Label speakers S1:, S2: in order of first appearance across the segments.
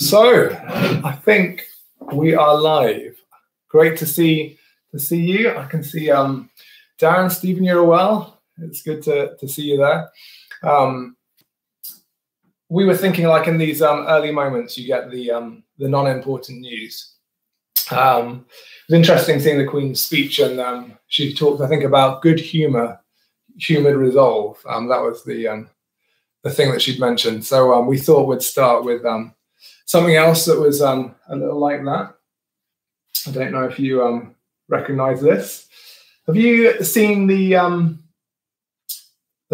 S1: So I think we are live. Great to see you. I can see Darren, Stephen, you're well. It's good to see you there. We were thinking, like, in these early moments, you get the non-important news. It was interesting seeing the Queen's speech, and she talked, I think, about good humour, humoured resolve. That was the thing that she'd mentioned. So we thought we'd start with something else that was a little like that. I don't know if you recognise this. Have you seen the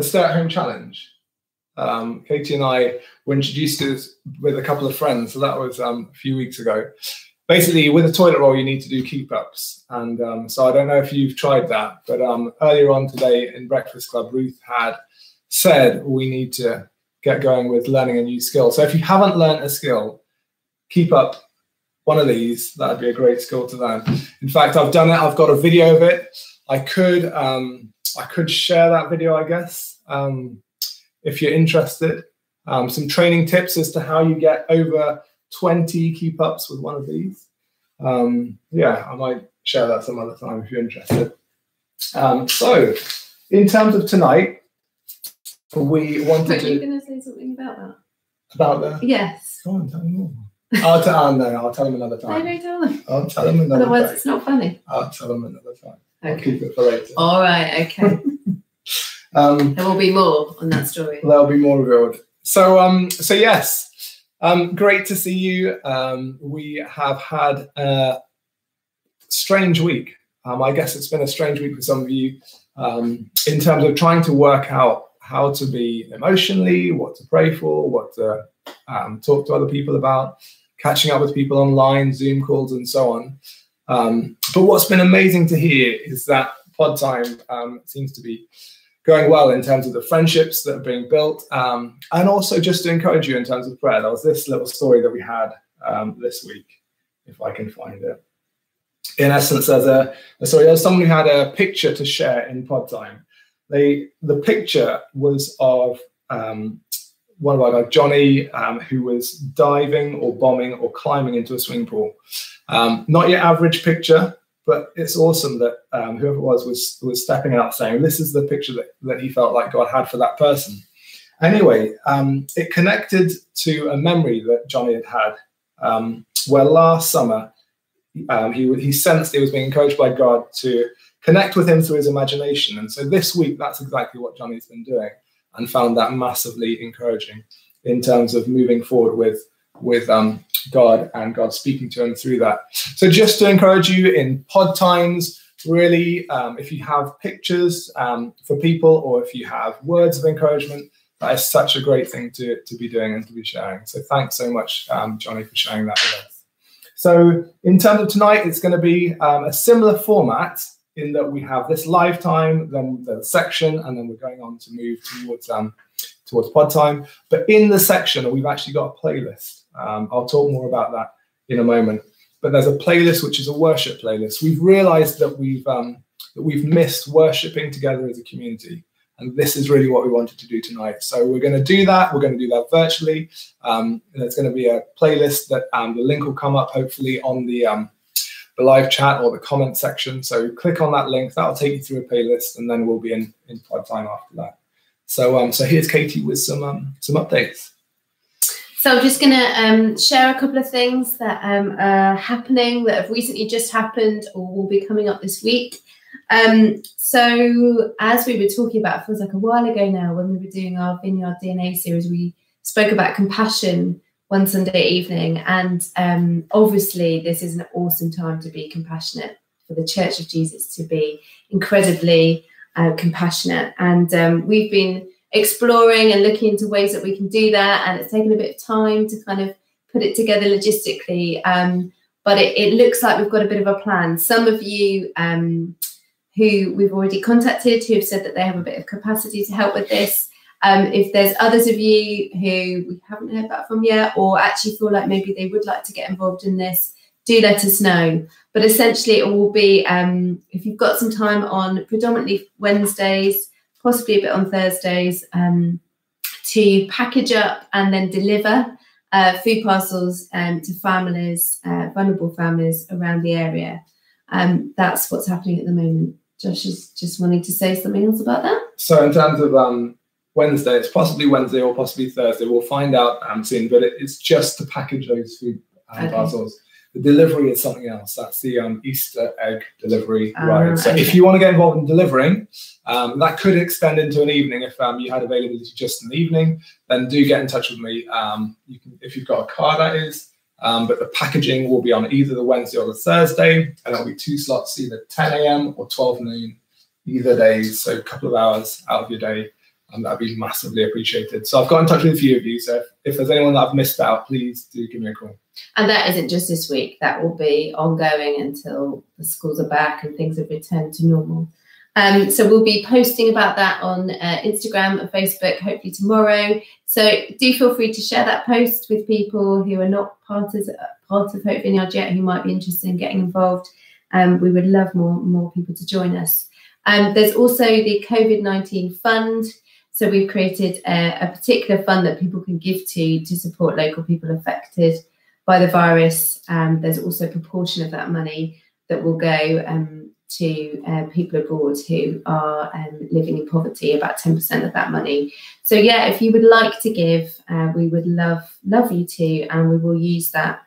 S1: stay-at-home challenge? Katie and I were introduced to this with a couple of friends, so that was a few weeks ago. Basically, with a toilet roll, you need to do keep-ups, and so I don't know if you've tried that, but earlier on today in Breakfast Club, Ruth had said we need to get going with learning a new skill. So if you haven't learned a skill, keep up one of these. That'd be a great skill to learn. In fact, I've done it. I've got a video of it. I could share that video, I guess, if you're interested. Some training tips as to how you get over 20 keep-ups with one of these. Yeah, I might share that some other time if you're interested. So, in terms of tonight, we wanted to... Are you going to say something about that? About that? Yes. Go on, tell me more. I'll tell them another time. No, tell them. I'll tell them another time. Otherwise, it's not funny. I'll tell them another time. Okay. I'll keep it for later. All right, okay. There will be more on that story. There'll be more revealed. So, so yes, great to see you. We have had a strange week. I guess it's been a strange week for some of you in terms of trying to work out how to be emotionally, what to pray for, what to talk to other people about, catching up with people online, Zoom calls, and so on. But what's been amazing to hear is that pod time seems to be going well in terms of the friendships that are being built, and also just to encourage you in terms of prayer. There was this little story that we had this week, if I can find it. In essence, there was someone who had a picture to share in pod time. The picture was of one of our guys, Johnny, who was diving or bombing or climbing into a swimming pool. Not your average picture, but it's awesome that whoever it was stepping out saying, this is the picture that he felt like God had for that person. Anyway, it connected to a memory that Johnny had where last summer he sensed he was being encouraged by God to connect with him through his imagination. And so this week, that's exactly what Johnny's been doing, and found that massively encouraging in terms of moving forward with God and God speaking to him through that. So just to encourage you in pod times, really, if you have pictures for people, or if you have words of encouragement, that is such a great thing to be doing and to be sharing. So thanks so much, Johnny, for sharing that with us. So in terms of tonight, it's going to be a similar format in that we have this live time, then the section, and then we're going on to move towards pod time. But in the section, we've actually got a playlist. I'll talk more about that in a moment. But there's a playlist which is a worship playlist. We've realised that we've missed worshipping together as a community, and this is really what we wanted to do tonight. So we're going to do that. We're going to do that virtually. There's going to be a playlist that the link will come up hopefully on the live chat or the comment section. So click on that link. That'll take you through a playlist, and then we'll be in pod time after that. So so here's Katie with some updates. So I'm just going to share a couple of things that are happening, that have recently just happened or will be coming up this week. So as we were talking about, it feels like a while ago now, when we were doing our Vineyard DNA series, we spoke about compassion one Sunday evening. And obviously this is an awesome time to be compassionate, for the Church of Jesus to be incredibly compassionate. And we've been exploring and looking into ways that we can do that, and it's taken a bit of time to kind of put it together logistically, but it looks like we've got a bit of a plan. Some of you who we've already contacted, who have said that they have a bit of capacity to help with this. If there's others of you who we haven't heard back from yet, or actually feel like maybe they would like to get involved in this, do let us know. But essentially it will be, if you've got some time on predominantly Wednesdays, possibly a bit on Thursdays, to package up and then deliver
S2: food parcels to families, vulnerable families around the area. That's what's happening at the moment. Josh is just wanting to say something else about that.
S1: So in terms of Wednesday, it's possibly Wednesday or possibly Thursday. We'll find out soon, but it's just to package those food parcels. The delivery is something else. That's the Easter egg delivery ride. So if you want to get involved in delivering, that could extend into an evening. If you had availability just in the evening, then do get in touch with me. You can, if you've got a car, that is. But the packaging will be on either the Wednesday or the Thursday, and it'll be 2 slots, either 10 a.m. or 12 noon, either days. So a couple of hours out of your day. That'd be massively appreciated. So I've got in touch with a few of you. So if there's anyone that I've missed out, please do give me a call.
S2: And that isn't just this week. That will be ongoing until the schools are back and things have returned to normal. So we'll be posting about that on Instagram and Facebook, hopefully tomorrow. So do feel free to share that post with people who are not part of Hope Vineyard yet, who might be interested in getting involved. We would love more people to join us. There's also the COVID-19 fund. So we've created a particular fund that people can give to support local people affected by the virus. There's also a proportion of that money that will go to people abroad who are living in poverty, about 10% of that money. So yeah, if you would like to give, we would love you to, and we will use that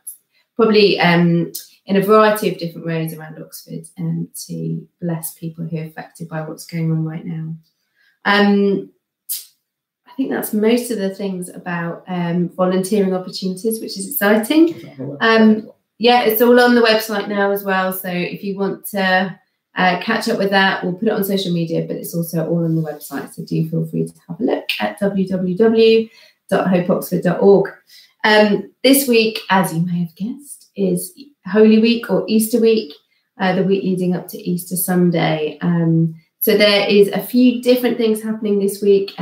S2: probably in a variety of different ways around Oxford to bless people who are affected by what's going on right now. I think that's most of the things about volunteering opportunities, which is exciting. Yeah, it's all on the website now as well. So if you want to catch up with that, we'll put it on social media, but it's also all on the website. So do feel free to have a look at www.hopeoxford.org. This week, as you may have guessed, is Holy Week or Easter week, the week leading up to Easter Sunday. So there is a few different things happening this week.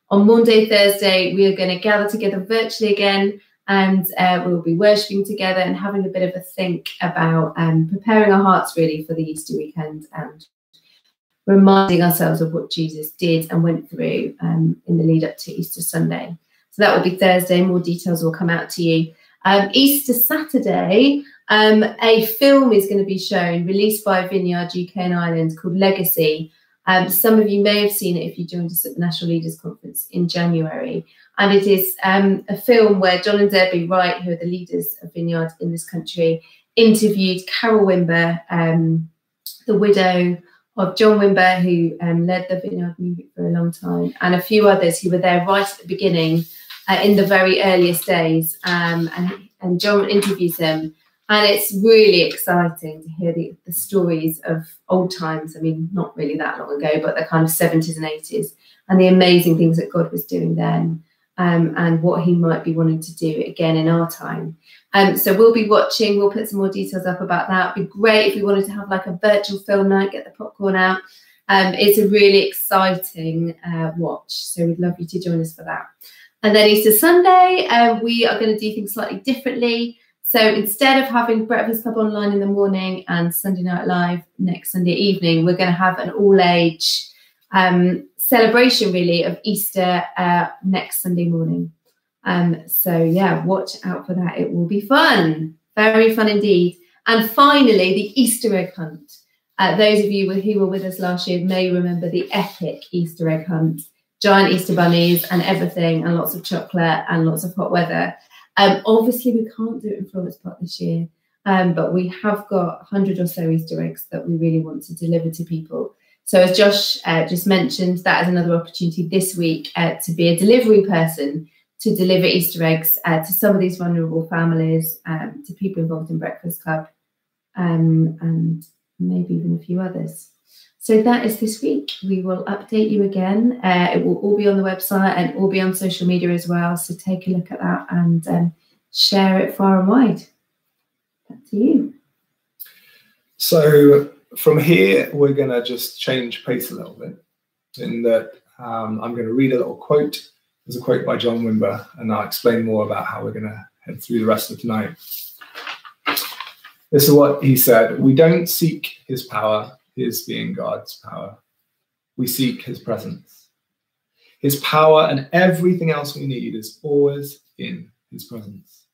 S2: On Monday, Thursday, we are going to gather together virtually again, and we'll be worshipping together and having a bit of a think about preparing our hearts really for the Easter weekend and reminding ourselves of what Jesus did and went through in the lead up to Easter Sunday. So that will be Thursday. More details will come out to you. Easter Saturday, a film is going to be shown, released by Vineyard UK and Ireland, called Legacy. Some of you may have seen it if you joined us at the National Leaders Conference in January. And it is a film where John and Debbie Wright, who are the leaders of Vineyard in this country, interviewed Carol Wimber, the widow of John Wimber, who led the Vineyard movement for a long time, and a few others who were there right at the beginning, in the very earliest days. And John interviews them. And it's really exciting to hear the stories of old times. I mean, not really that long ago, but the kind of 70s and 80s, and the amazing things that God was doing then, and what he might be wanting to do again in our time. So we'll be watching. We'll put some more details up about that. It'd be great if we wanted to have like a virtual film night, get the popcorn out. It's a really exciting watch. So we'd love you to join us for that. And then Easter Sunday, we are going to do things slightly differently. So instead of having Breakfast Club online in the morning and Sunday Night Live next Sunday evening, we're going to have an all-age celebration, really, of Easter next Sunday morning. So, yeah, watch out for that. It will be fun. Very fun indeed. And finally, the Easter egg hunt. Those of you who were with us last year may remember the epic Easter egg hunt. Giant Easter bunnies and everything, and lots of chocolate and lots of hot weather. Obviously, we can't do it in Florence Park this year, but we have got 100 or so Easter eggs that we really want to deliver to people. So as Josh just mentioned, that is another opportunity this week to be a delivery person, to deliver Easter eggs to some of these vulnerable families, to people involved in Breakfast Club, and maybe even a few others. So that is this week. We will update you again. It will all be on the website and all be on social media as well. So take a look at that and share it far and wide. Back to you.
S1: So from here, we're going to just change pace a little bit. In that I'm going to read a little quote. There's a quote by John Wimber, and I'll explain more about how we're going to head through the rest of tonight. This is what he said. We don't seek his power, his being God's power. We seek his presence. His power and everything else we need is always in his presence.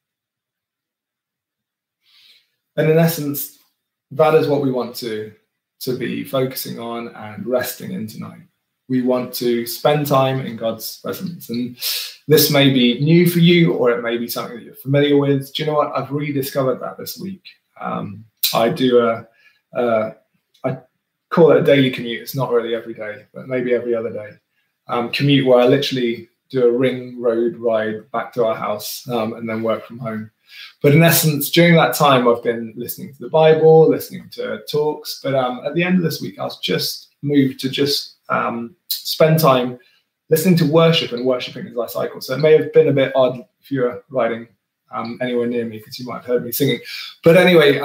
S1: And in essence, that is what we want to be focusing on and resting in tonight. We want to spend time in God's presence. And this may be new for you, or it may be something that you're familiar with. Do you know what? I've rediscovered that this week. I do I call it a daily commute. It's not really every day, but maybe every other day. Commute where I literally do a ring road ride back to our house and then work from home. But in essence, during that time, I've been listening to the Bible, listening to talks. But at the end of this week, I was just moved to just spend time listening to worship and worshiping as I cycle. So it may have been a bit odd if you were riding anywhere near me, because you might have heard me singing. But anyway,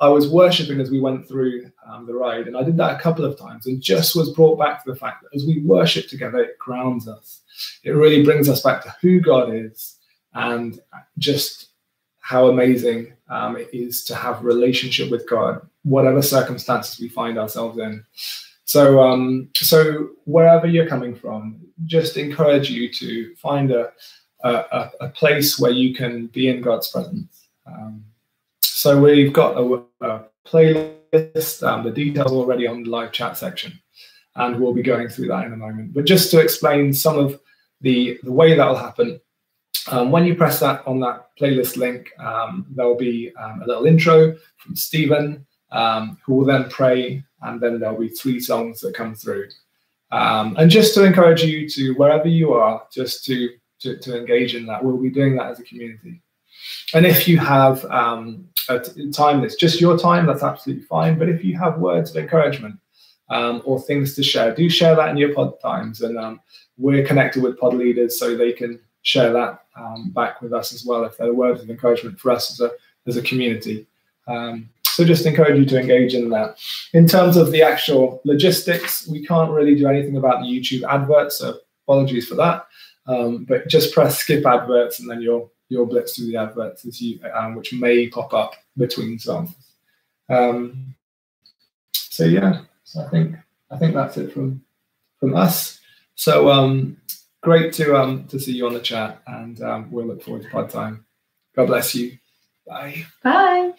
S1: I was worshiping as we went through the ride, and I did that a couple of times and just was brought back to the fact that as we worship together, it grounds us. It really brings us back to who God is and just how amazing it is to have a relationship with God, whatever circumstances we find ourselves in. So, so wherever you're coming from, just encourage you to find a place where you can be in God's presence. So we've got a playlist, the details already on the live chat section, and we'll be going through that in a moment. But just to explain some of the way that will happen, when you press that on that playlist link, there'll be a little intro from Stephen, who will then pray, and then there'll be 3 songs that come through. And just to encourage you to, wherever you are, just to engage in that. We'll be doing that as a community. And if you have a time that's just your time, that's absolutely fine. But if you have words of encouragement or things to share, do share that in your pod times. And we're connected with pod leaders, so they can share that back with us as well, if there are words of encouragement for us as a community. So just encourage you to engage in that. In terms of the actual logistics, we can't really do anything about the YouTube adverts, so apologies for that. But just press skip adverts, and then you'll blitz through the adverts as which may pop up between songs. So yeah, so I think that's it from us. So great to see you on the chat, and we'll look forward to pod time. God bless you. Bye.
S2: Bye.